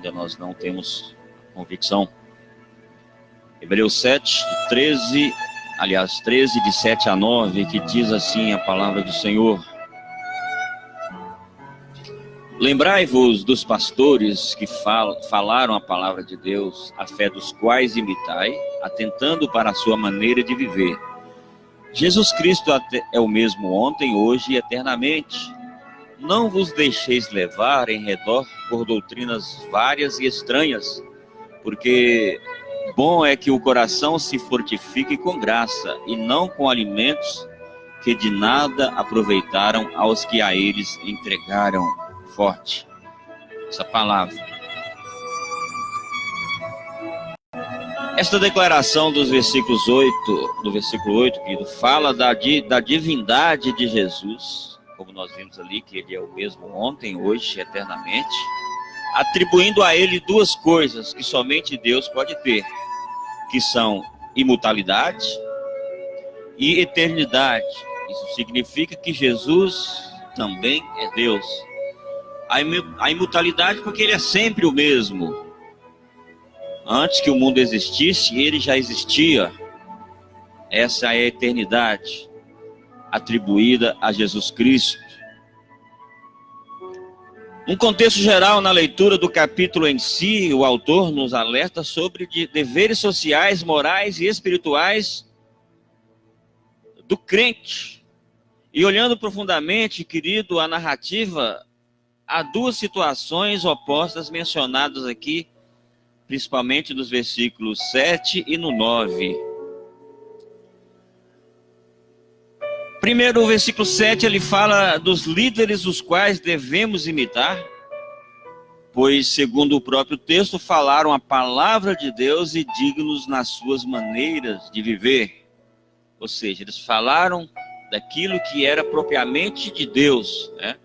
ainda nós não temos convicção. Hebreus 7, 13, de 7 a 9, que diz assim a palavra do Senhor: Lembrai-vos dos pastores que falaram a palavra de Deus, a fé dos quais imitai, atentando para a sua maneira de viver. Jesus Cristo é o mesmo ontem, hoje e eternamente. Não vos deixeis levar em redor por doutrinas várias e estranhas, porque bom é que o coração se fortifique com graça, e não com alimentos que de nada aproveitaram aos que a eles entregaram. Forte essa palavra. Esta declaração dos versículos 8, do versículo 8, que fala da divindade de Jesus, como nós vimos ali, que ele é o mesmo ontem, hoje, eternamente, atribuindo a ele duas coisas que somente Deus pode ter, que são imutabilidade e eternidade. Isso significa que Jesus também é Deus. A imutabilidade porque ele é sempre o mesmo. Antes que o mundo existisse, ele já existia. Essa é a eternidade atribuída a Jesus Cristo. Num contexto geral, na leitura do capítulo em si, o autor nos alerta sobre deveres sociais, morais e espirituais do crente. E olhando profundamente, querido, a narrativa, há duas situações opostas mencionadas aqui, principalmente nos versículos 7 e no 9. Primeiro, o versículo 7, ele fala dos líderes os quais devemos imitar, pois, segundo o próprio texto, falaram a palavra de Deus e dignos nas suas maneiras de viver. Ou seja, eles falaram daquilo que era propriamente de Deus, né?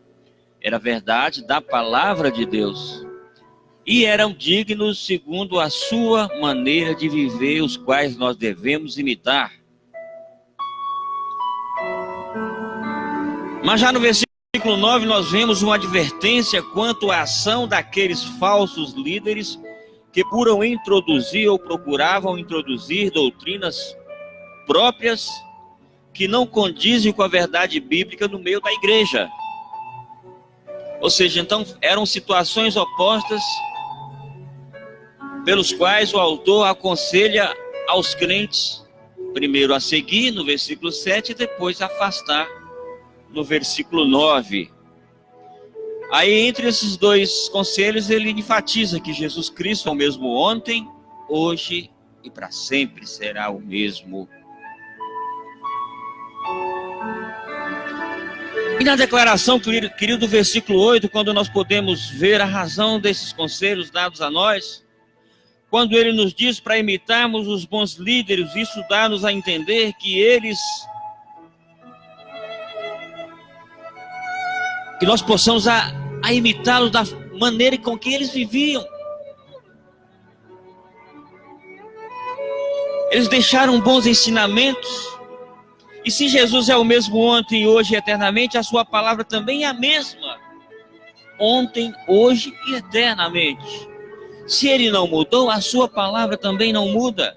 Era verdade da palavra de Deus. E eram dignos segundo a sua maneira de viver, os quais nós devemos imitar. Mas já no versículo 9 nós vemos uma advertência quanto à ação daqueles falsos líderes que procuram introduzir ou procuravam introduzir doutrinas próprias que não condizem com a verdade bíblica no meio da igreja. Ou seja, então eram situações opostas pelos quais o autor aconselha aos crentes, primeiro a seguir no versículo 7 e depois a afastar no versículo 9. Aí entre esses dois conselhos ele enfatiza que Jesus Cristo é o mesmo ontem, hoje e para sempre será o mesmo. E na declaração, querido, do versículo 8, quando nós podemos ver a razão desses conselhos dados a nós, quando ele nos diz para imitarmos os bons líderes, isso dá-nos a entender que nós possamos a imitá-los da maneira com que eles viviam. Eles deixaram bons ensinamentos. E se Jesus é o mesmo ontem, hoje e eternamente, a sua palavra também é a mesma. Ontem, hoje e eternamente. Se ele não mudou, a sua palavra também não muda.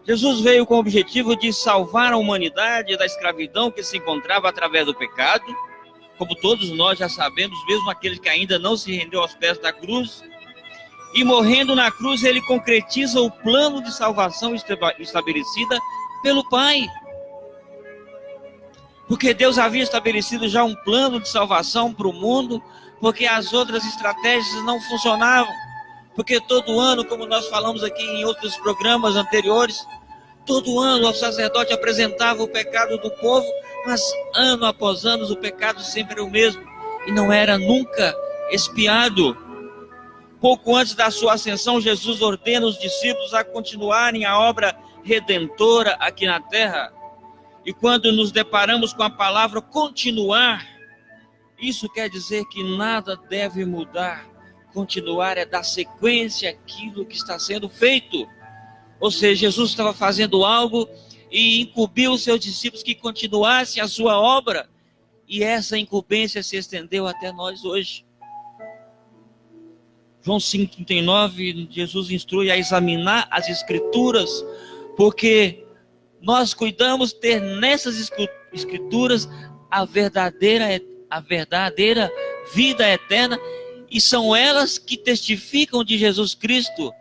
Jesus veio com o objetivo de salvar a humanidade da escravidão que se encontrava através do pecado. Como todos nós já sabemos, mesmo aquele que ainda não se rendeu aos pés da cruz. E morrendo na cruz, ele concretiza o plano de salvação estabelecida pelo Pai. Porque Deus havia estabelecido já um plano de salvação para o mundo, porque as outras estratégias não funcionavam. Porque todo ano, como nós falamos aqui em outros programas anteriores, todo ano o sacerdote apresentava o pecado do povo, mas ano após ano o pecado sempre era o mesmo e não era nunca expiado. Pouco antes da sua ascensão, Jesus ordena os discípulos a continuarem a obra redentora aqui na terra. E quando nos deparamos com a palavra continuar, isso quer dizer que nada deve mudar. Continuar é dar sequência àquilo que está sendo feito. Ou seja, Jesus estava fazendo algo e incumbiu os seus discípulos que continuassem a sua obra. E essa incumbência se estendeu até nós hoje. João 5,39, Jesus instrui a examinar as Escrituras, porque nós cuidamos de ter nessas Escrituras a verdadeira vida eterna, e são elas que testificam de Jesus Cristo.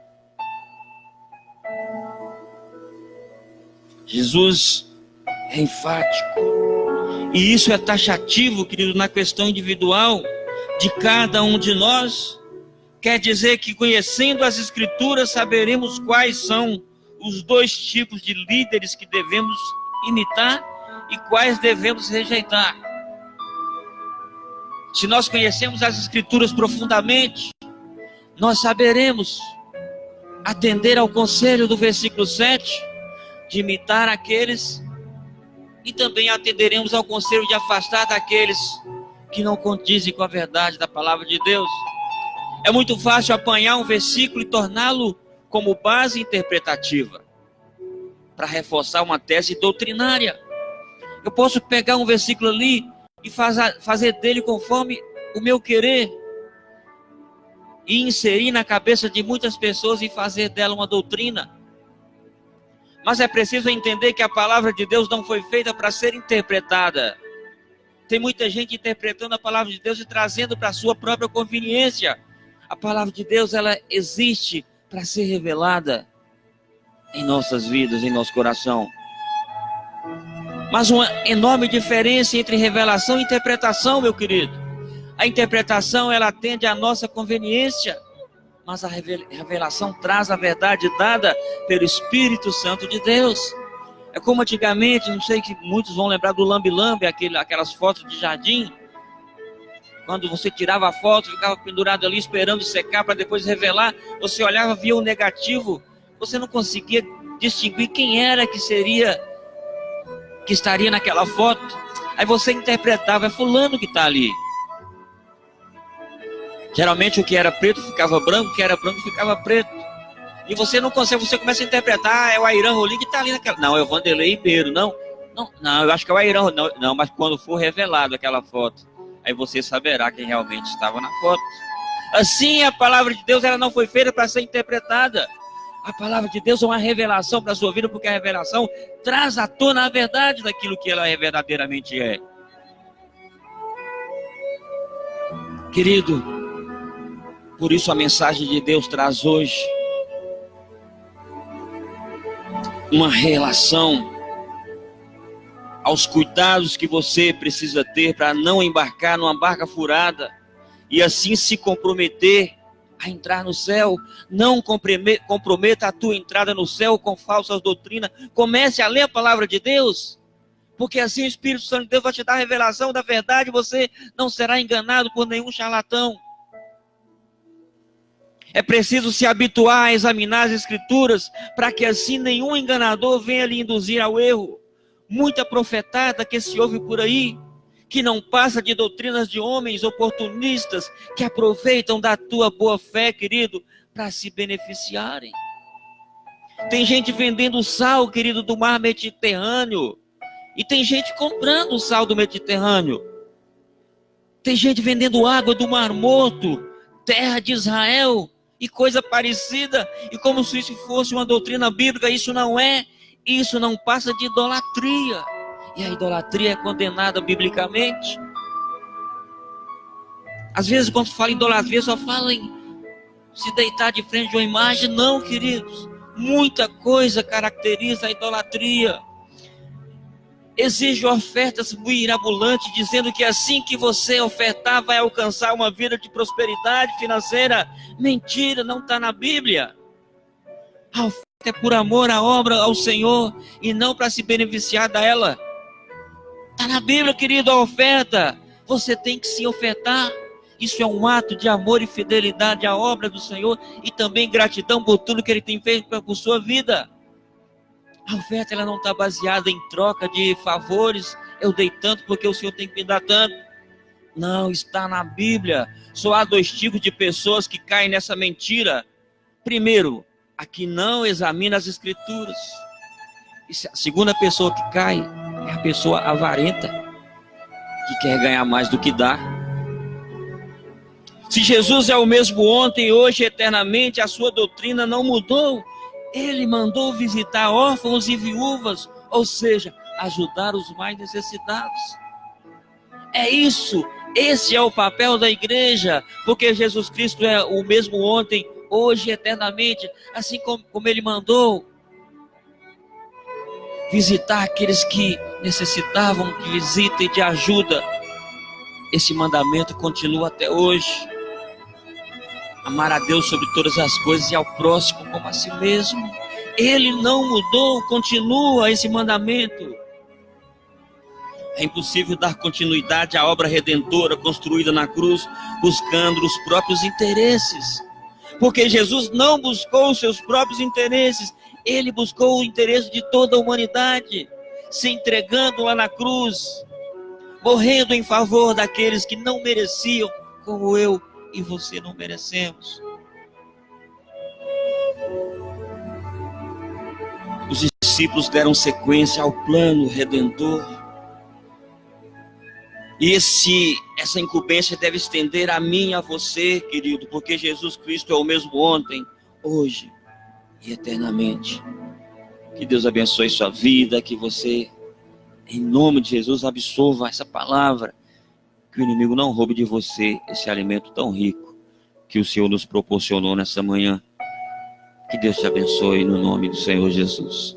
Jesus é enfático, e isso é taxativo, querido, na questão individual de cada um de nós. Quer dizer que, conhecendo as Escrituras, saberemos quais são os dois tipos de líderes que devemos imitar e quais devemos rejeitar. Se nós conhecemos as Escrituras profundamente, nós saberemos atender ao conselho do versículo 7, de imitar aqueles, e também atenderemos ao conselho de afastar daqueles que não condizem com a verdade da palavra de Deus. É muito fácil apanhar um versículo e torná-lo como base interpretativa, para reforçar uma tese doutrinária. Eu posso pegar um versículo ali e fazer dele conforme o meu querer, e inserir na cabeça de muitas pessoas e fazer dela uma doutrina. Mas é preciso entender que a palavra de Deus não foi feita para ser interpretada. Tem muita gente interpretando a palavra de Deus e trazendo para a sua própria conveniência. A palavra de Deus, ela existe para ser revelada em nossas vidas, em nosso coração. Mas uma enorme diferença entre revelação e interpretação, meu querido. A interpretação, ela atende à nossa conveniência, mas a revelação traz a verdade dada pelo Espírito Santo de Deus. É como antigamente, não sei que muitos vão lembrar do lambe-lambe, aquelas fotos de jardim. Quando você tirava a foto, ficava pendurado ali esperando secar para depois revelar, você olhava, via o negativo, você não conseguia distinguir quem era que estaria naquela foto. Aí você interpretava, é fulano que está ali. Geralmente o que era preto ficava branco, o que era branco ficava preto. E você não consegue, você começa a interpretar, é o Airan Rolim que está ali naquela. Não, é o Vanderlei Ribeiro, não, eu acho que é o Airan, não, mas quando for revelado aquela foto, aí você saberá quem realmente estava na foto. Assim, a palavra de Deus, ela não foi feita para ser interpretada. A palavra de Deus é uma revelação para a sua vida, porque a revelação traz à tona a verdade daquilo que ela verdadeiramente é. Querido, por isso a mensagem de Deus traz hoje uma relação aos cuidados que você precisa ter para não embarcar numa barca furada e assim se comprometer a entrar no céu. Não comprometa a tua entrada no céu com falsas doutrinas. Comece a ler a palavra de Deus, porque assim o Espírito Santo de Deus vai te dar a revelação da verdade. Você não será enganado por nenhum charlatão. É preciso se habituar a examinar as Escrituras, para que assim nenhum enganador venha lhe induzir ao erro. Muita profetada que se ouve por aí, que não passa de doutrinas de homens oportunistas, que aproveitam da tua boa fé, querido, para se beneficiarem. Tem gente vendendo sal, querido, do mar Mediterrâneo, e tem gente comprando o sal do Mediterrâneo. Tem gente vendendo água do Mar Morto, terra de Israel, e coisa parecida, e como se isso fosse uma doutrina bíblica. Isso não é. Isso não passa de idolatria. E a idolatria é condenada biblicamente. Às vezes, quando fala em idolatria, só fala em se deitar de frente de uma imagem. Não, queridos. Muita coisa caracteriza a idolatria. Exige ofertas mirabolantes, dizendo que assim que você ofertar, vai alcançar uma vida de prosperidade financeira. Mentira, não está na Bíblia. A oferta é por amor à obra ao Senhor e não para se beneficiar dela. Está na Bíblia, querido, a oferta. Você tem que se ofertar. Isso é um ato de amor e fidelidade à obra do Senhor e também gratidão por tudo que Ele tem feito por sua vida. A oferta, ela não está baseada em troca de favores. Eu dei tanto porque o Senhor tem que me dar tanto. Não, está na Bíblia. Só há dois tipos de pessoas que caem nessa mentira. Primeiro, a que não examina as Escrituras. E a segunda pessoa que cai é a pessoa avarenta, que quer ganhar mais do que dá. Se Jesus é o mesmo ontem, hoje, eternamente, a sua doutrina não mudou. Ele mandou visitar órfãos e viúvas, ou seja, ajudar os mais necessitados. É isso, esse é o papel da igreja, porque Jesus Cristo é o mesmo ontem, hoje, eternamente, assim como ele mandou visitar aqueles que necessitavam de visita e de ajuda. Esse mandamento continua até hoje. Amar a Deus sobre todas as coisas e ao próximo como a si mesmo. Ele não mudou, continua esse mandamento. É impossível dar continuidade à obra redentora construída na cruz, buscando os próprios interesses. Porque Jesus não buscou os seus próprios interesses, ele buscou o interesse de toda a humanidade, se entregando lá na cruz, morrendo em favor daqueles que não mereciam, como eu e você não merecemos. Os discípulos deram sequência ao plano redentor. E essa incumbência deve estender a mim e a você, querido, porque Jesus Cristo é o mesmo ontem, hoje e eternamente. Que Deus abençoe sua vida, que você, em nome de Jesus, absorva essa palavra, que o inimigo não roube de você esse alimento tão rico que o Senhor nos proporcionou nessa manhã. Que Deus te abençoe no nome do Senhor Jesus.